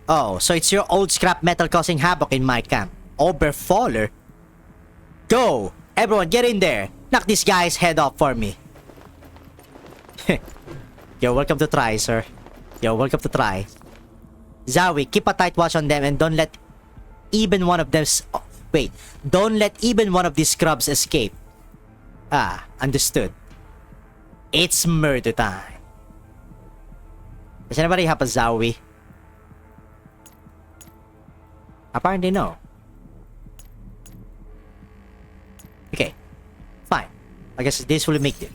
Oh, so it's your old scrap metal causing havoc in my camp. Overfaller? Go! Everyone get in there! Knock this guy's head off for me. You're welcome to try, sir. You're welcome to try. Zowie, keep a tight watch on them and don't let even one of them... don't let even one of these scrubs escape. Ah, understood. It's murder time. Does anybody have a Zowie? Apparently no. Okay, fine. I guess this will make it.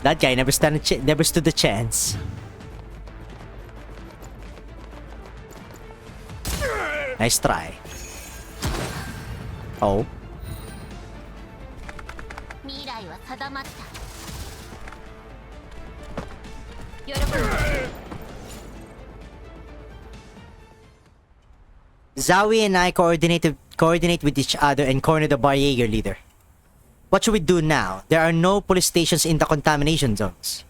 That guy never stood a chance. Nice try. Oh. Zowie and I coordinate with each other and corner the Bar Jaeger leader. What should we do now? There are no police stations in the contamination zones.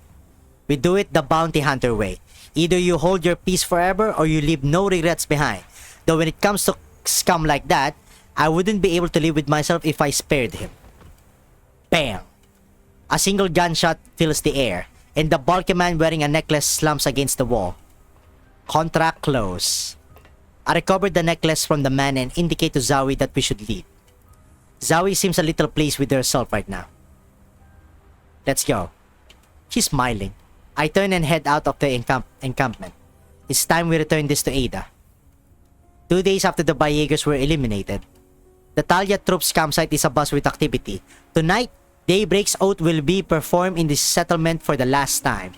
We do it the bounty hunter way. Either you hold your peace forever or you leave no regrets behind. Though when it comes to scum like that, I wouldn't be able to live with myself if I spared him. Bam! A single gunshot fills the air, and the bulky man wearing a necklace slumps against the wall. Contract closed. I recovered the necklace from the man and indicate to Zowie that we should leave. Zowie seems a little pleased with herself right now. Let's go. She's smiling. I turn and head out of the encampment. It's time we return this to Ada. 2 days after the Bayegers were eliminated, the Talia troops campsite is abuzz with activity. Tonight, Daybreak's oath will be performed in this settlement for the last time.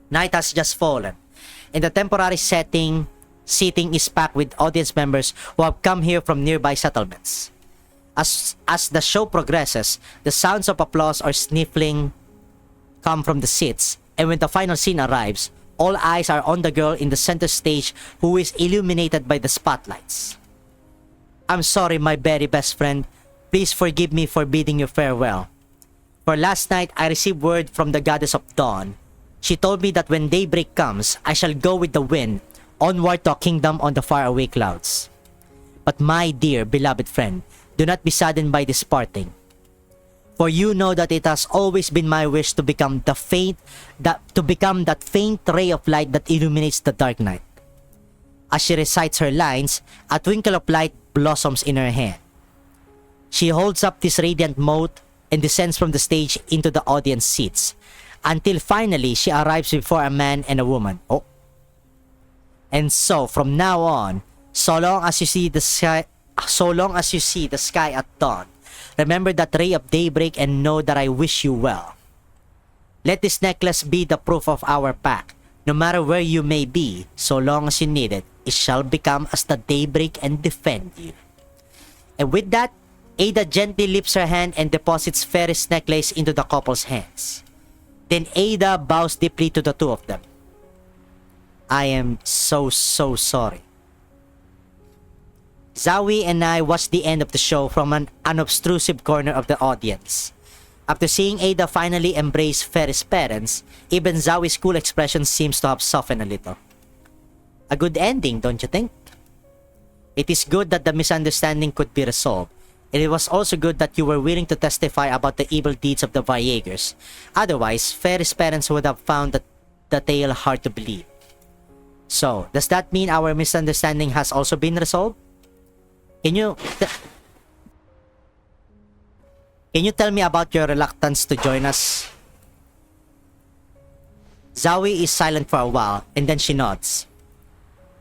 Night has just fallen, and the temporary seating is packed with audience members who have come here from nearby settlements. As the show progresses, the sounds of applause or sniffling come from the seats, and when the final scene arrives, all eyes are on the girl in the center stage who is illuminated by the spotlights. I'm sorry, my very best friend. Please forgive me for bidding you farewell. For last night, I received word from the goddess of dawn. She told me that when daybreak comes, I shall go with the wind, onward to a kingdom on the faraway clouds. But my dear, beloved friend, do not be saddened by this parting. For you know that it has always been my wish to become that faint ray of light that illuminates the dark night. As she recites her lines, a twinkle of light blossoms in her hand. She holds up this radiant mote and descends from the stage into the audience seats, until finally she arrives before a man and a woman. Oh. And so from now on, so long as you see the sky at dawn, remember that ray of daybreak and know that I wish you well. Let this necklace be the proof of our pact. No matter where you may be, so long as you need it, it shall become as the daybreak and defend you. And with that, Ada gently lifts her hand and deposits Ferris' necklace into the couple's hands. Then Ada bows deeply to the two of them. I am so sorry. Zowie and I watched the end of the show from an unobtrusive corner of the audience. After seeing Ada finally embrace Ferris' parents, even Zowie's cool expression seems to have softened a little. A good ending, don't you think? It is good that the misunderstanding could be resolved, and it was also good that you were willing to testify about the evil deeds of the Bayegers. Otherwise, Ferris' parents would have found the tale hard to believe. So, does that mean our misunderstanding has also been resolved? Can you tell me about your reluctance to join us? Zowie is silent for a while, and then she nods.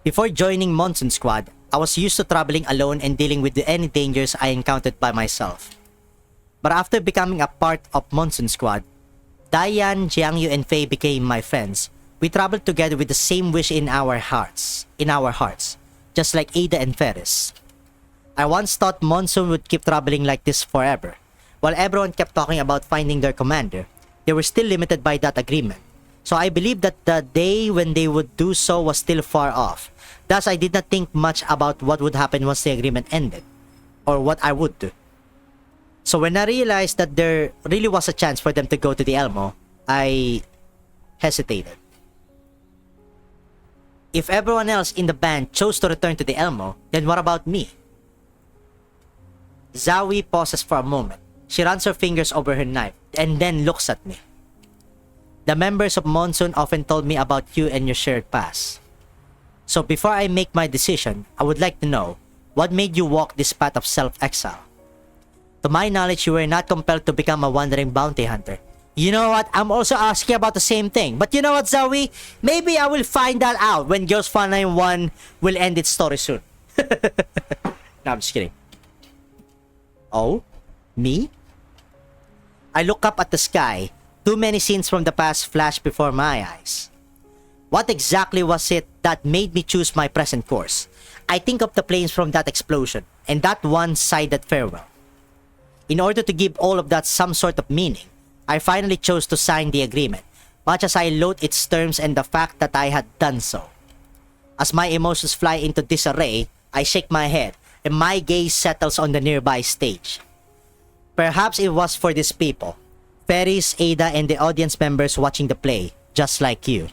Before joining Monsoon Squad, I was used to traveling alone and dealing with any dangers I encountered by myself. But after becoming a part of Monsoon Squad, Diane, Jiangyu, and Faye became my friends. We traveled together with the same wish in our hearts, just like Ada and Ferris. I once thought Monsoon would keep traveling like this forever. While everyone kept talking about finding their commander, they were still limited by that agreement. So I believed that the day when they would do so was still far off. Thus, I did not think much about what would happen once the agreement ended, or what I would do. So when I realized that there really was a chance for them to go to the Elmo, I hesitated. If everyone else in the band chose to return to the Elmo, then what about me? Zoe pauses for a moment. She runs her fingers over her knife and then looks at me. The members of Monsoon often told me about you and your shared past. So before I make my decision, I would like to know, what made you walk this path of self-exile? To my knowledge, you were not compelled to become a wandering bounty hunter. You know what? I'm also asking about the same thing. But you know what, Zoe? Maybe I will find that out when Girls Frontline 1 will end its story soon. No, I'm just kidding. Oh? Me? I look up at the sky. Too many scenes from the past flash before my eyes. What exactly was it that made me choose my present course? I think of the planes from that explosion and that one-sided farewell. In order to give all of that some sort of meaning, I finally chose to sign the agreement, much as I loathe its terms and the fact that I had done so. As my emotions fly into disarray, I shake my head and my gaze settles on the nearby stage. Perhaps it was for these people, Ferris, Ada, and the audience members watching the play, just like you.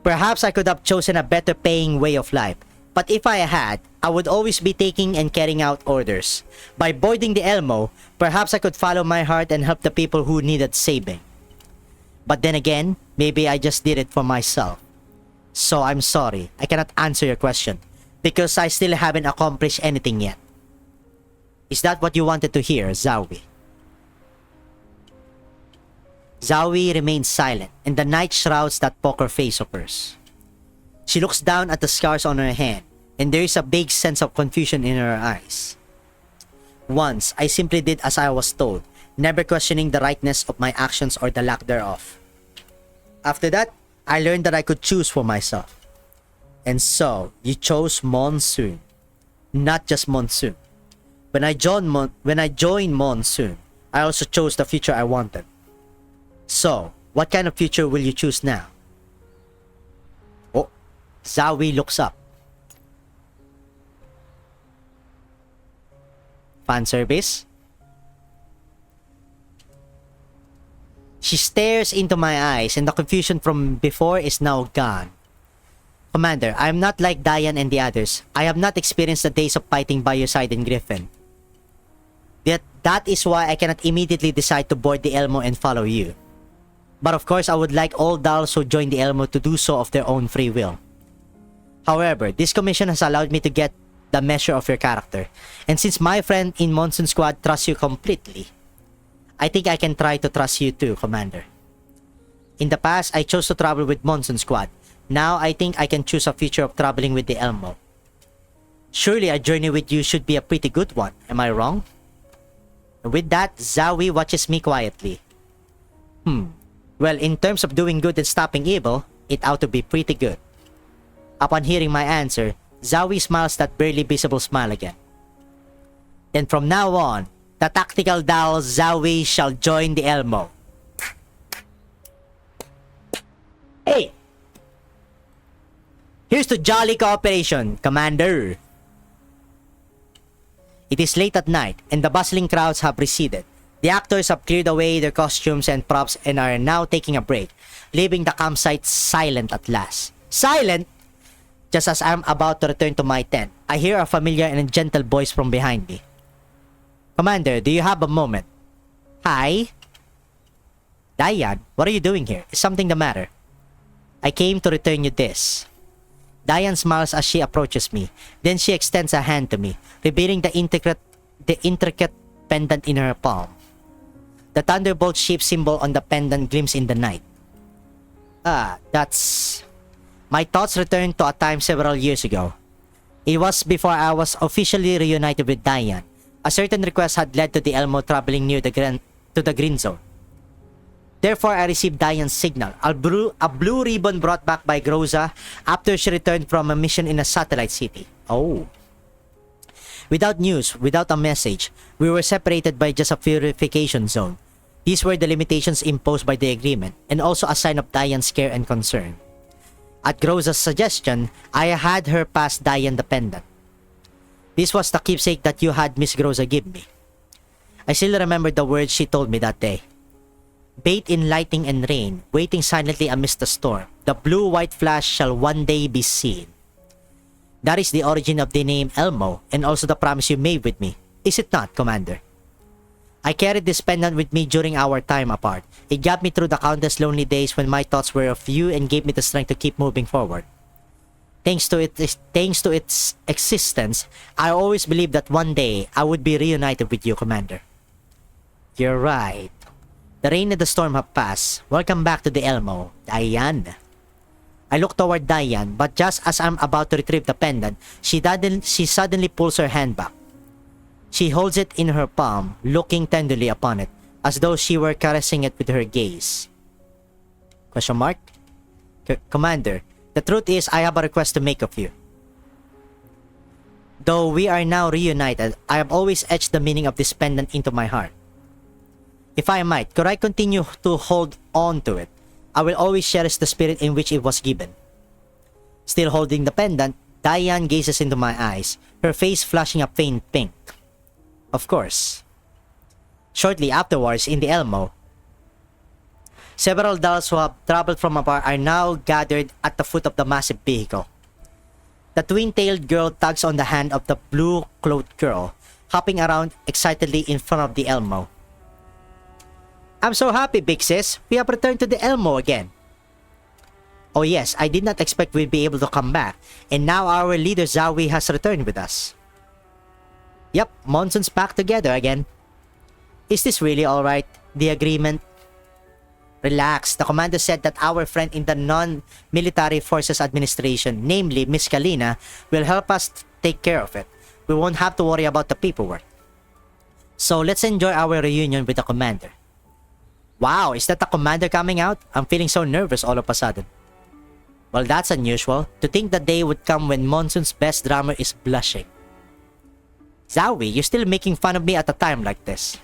Perhaps I could have chosen a better paying way of life, but if I had, I would always be taking and carrying out orders. By boarding the Elmo, perhaps I could follow my heart and help the people who needed saving. But then again, maybe I just did it for myself. So I'm sorry, I cannot answer your question, because I still haven't accomplished anything yet. Is that what you wanted to hear, Zoe? Zoe remains silent, and the night shrouds that poker face of hers. She looks down at the scars on her hand, and there is a vague sense of confusion in her eyes. Once, I simply did as I was told, never questioning the rightness of my actions or the lack thereof. After that, I learned that I could choose for myself. And so, you chose Monsoon. Not just Monsoon. When I joined Monsoon, I also chose the future I wanted. So, what kind of future will you choose now? Oh, Zoe looks up. Fan service? She stares into my eyes and the confusion from before is now gone. Commander, I am not like Diane and the others. I have not experienced the days of fighting by your side in Griffin. Yet, that is why I cannot immediately decide to board the Elmo and follow you. But of course, I would like all dolls who join the Elmo to do so of their own free will. However, this commission has allowed me to get the measure of your character. And since my friend in Monsoon Squad trusts you completely, I think I can try to trust you too, Commander. In the past, I chose to travel with Monsoon Squad. Now, I think I can choose a future of traveling with the Elmo. Surely a journey with you should be a pretty good one, am I wrong? With that, Zoe watches me quietly. Well, in terms of doing good and stopping evil, it ought to be pretty good. Upon hearing my answer, Zoe smiles that barely visible smile again. Then from now on, the tactical doll Zoe shall join the Elmo. Hey! Here's to jolly cooperation, Commander! It is late at night, and the bustling crowds have receded. The actors have cleared away their costumes and props and are now taking a break, leaving the campsite silent at last. Silent? Just as I'm about to return to my tent, I hear a familiar and gentle voice from behind me. Commander, do you have a moment? Hi? Diane, what are you doing here? Is something the matter? I came to return you this. Diane smiles as she approaches me. Then she extends a hand to me, revealing the intricate pendant in her palm. The thunderbolt-shaped symbol on the pendant gleams in the night. That's... My thoughts returned to a time several years ago. It was before I was officially reunited with Diane. A certain request had led to the Elmo traveling near the green zone. Therefore, I received Diane's signal, a blue ribbon brought back by Groza after she returned from a mission in a satellite city. Oh. Without news, without a message, we were separated by just a purification zone. These were the limitations imposed by the agreement, and also a sign of Diane's care and concern. At Groza's suggestion, I had her pass Diane the pendant. This was the keepsake that you had Miss Groza give me. I still remember the words she told me that day. Bathed in lightning and rain, waiting silently amidst the storm, the blue-white flash shall one day be seen. That is the origin of the name Elmo, and also the promise you made with me. Is it not, Commander? I carried this pendant with me during our time apart. It got me through the countless lonely days when my thoughts were of you and gave me the strength to keep moving forward. Thanks to its existence, I always believed that one day I would be reunited with you, Commander. You're right. The rain and the storm have passed. Welcome back to the Elmo, Diane. I look toward Diane, but just as I'm about to retrieve the pendant, she suddenly pulls her hand back. She holds it in her palm, looking tenderly upon it, as though she were caressing it with her gaze. Question mark? Commander, the truth is I have a request to make of you. Though we are now reunited, I have always etched the meaning of this pendant into my heart. If I might, could I continue to hold on to it? I will always cherish the spirit in which it was given. Still holding the pendant, Diane gazes into my eyes, her face flushing a faint pink. Of course. Shortly afterwards, in the Elmo, several dolls who have traveled from afar are now gathered at the foot of the massive vehicle. The twin-tailed girl tugs on the hand of the blue-clothed girl, hopping around excitedly in front of the Elmo. I'm so happy, big sis. We have returned to the Elmo again. Oh yes, I did not expect we'd be able to come back, and now our leader Zowie has returned with us. Yep, Monsoon's back together again. Is this really alright? The agreement? Relax, the commander said that our friend in the non-military forces administration, namely Miss Kalina, will help us take care of it. We won't have to worry about the paperwork. So let's enjoy our reunion with the commander. Wow, is that the commander coming out? I'm feeling so nervous all of a sudden. Well, that's unusual. To think the day would come when Monsoon's best drummer is blushing. Zowie, you're still making fun of me at a time like this.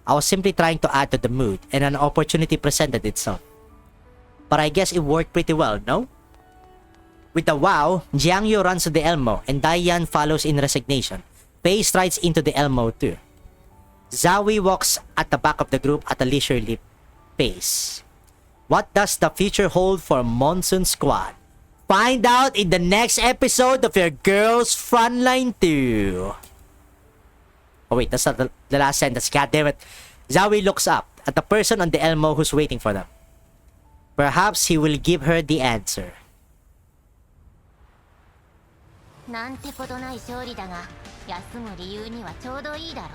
I was simply trying to add to the mood, and an opportunity presented itself. But I guess it worked pretty well, no? With the wow, Jiangyu runs to the Elmo, and Diane follows in resignation. Faye strides into the Elmo too. Zowie walks at the back of the group at a leisurely pace. What does the future hold for Monsoon Squad? Find out in the next episode of your girls Frontline 2. Oh wait, that's not the last sentence. God damn it. Zowie looks up at the person on the Elmo who's waiting for them. Perhaps he will give her the answer. なんてことない勝利だが、休む理由にはちょうどいいだろ。